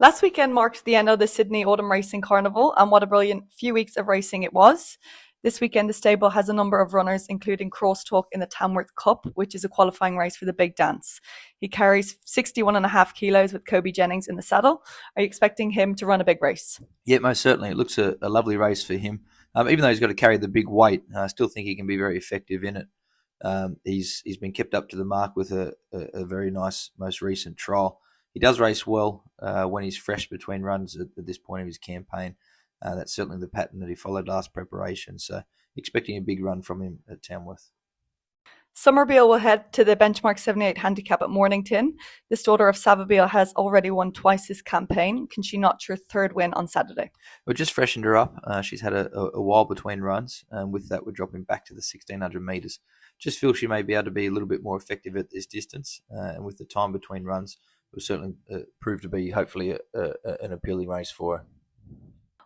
Last weekend marked the end of the Sydney Autumn Racing Carnival, and what a brilliant few weeks of racing it was. This weekend, the stable has a number of runners, including Crosstalk in the Tamworth Cup, which is a qualifying race for the big dance. He carries 61.5 kilos with Kobe Jennings in the saddle. Are you expecting him to run a big race? Yeah, most certainly. It looks a lovely race for him. Even though he's got to carry the big weight, I still think he can be very effective in it. He's been kept up to the mark with a very nice most recent trial. He does race well when he's fresh between runs at this point of his campaign. That's certainly the pattern that he followed last preparation. So expecting a big run from him at Tamworth. Somerville will head to the Benchmark 78 handicap at Mornington. This daughter of Savabeel has already won twice this campaign. Can she notch her third win on Saturday? We just freshened her up. She's had a while between runs, and with that, we're dropping back to the 1600 metres. Just feel she may be able to be a little bit more effective at this distance, and with the time between runs, it will certainly prove to be hopefully an appealing race for her.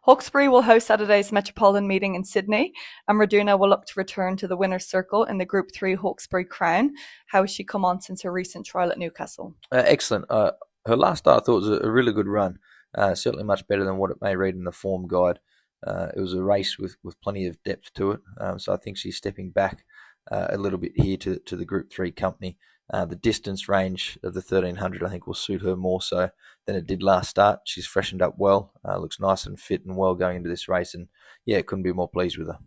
Hawkesbury will host Saturday's Metropolitan meeting in Sydney, and Raduna will look to return to the winner's circle in the Group 3 Hawkesbury Crown. How has she come on since her recent trial at Newcastle? Excellent. Her last start I thought was a really good run. Certainly much better than what it may read in the form guide. It was a race with plenty of depth to it, so I think she's stepping back a little bit here to the Group 3 company. The distance range of the 1300 I think will suit her more so than it did last start. She's freshened up well, looks nice and fit and well going into this race, and yeah, couldn't be more pleased with her.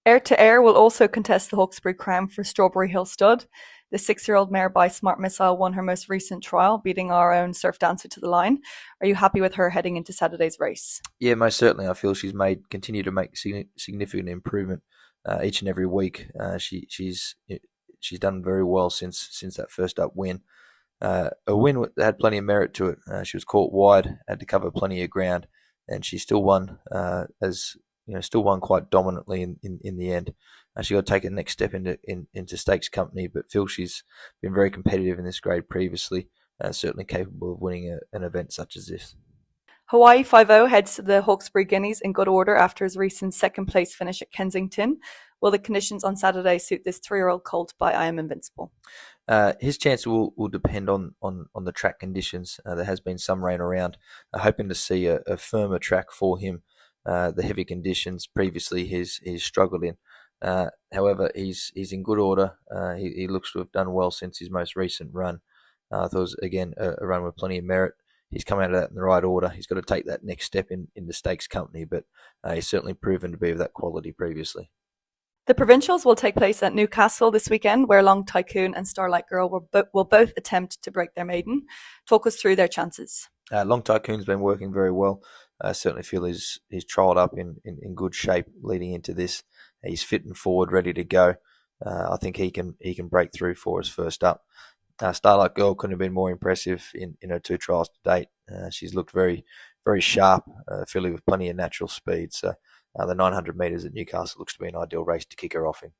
Air to Air will also contest the Hawkesbury Crown for Strawberry Hill Stud. The 6-year-old mare by Smart Missile won her most recent trial, beating our own Surf Dancer to the line. Are you happy with her heading into Saturday's race? Yeah, most certainly. I feel she's continue to make significant improvement each and every week. She's done very well since that first up win. A win that had plenty of merit to it. She was caught wide, had to cover plenty of ground, and she still won still won quite dominantly in the end. She got to take a next step into stakes company, but feel she's been very competitive in this grade previously. Certainly capable of winning an event such as this. Hawaii 5-0 heads to the Hawkesbury Guineas in good order after his recent second place finish at Kensington. Will the conditions on Saturday suit this 3-year-old colt by I Am Invincible? His chance will depend on the track conditions. There has been some rain around. Hoping to see a firmer track for him. The heavy conditions previously he's struggled in. However, he's in good order. He looks to have done well since his most recent run. I thought it was, again, a run with plenty of merit. He's come out of that in the right order. He's got to take that next step in the stakes company, but he's certainly proven to be of that quality previously. The Provincials will take place at Newcastle this weekend, where Long Tycoon and Starlight Girl will both attempt to break their maiden. Talk us through their chances. Long Tycoon's been working very well. I certainly feel he's trialled up in good shape leading into this. He's fit and forward, ready to go. I think he can break through for us first up. Starlight Girl couldn't have been more impressive in her 2 trials to date. She's looked very, very sharp, filly with plenty of natural speed. So the 900 metres at Newcastle looks to be an ideal race to kick her off in.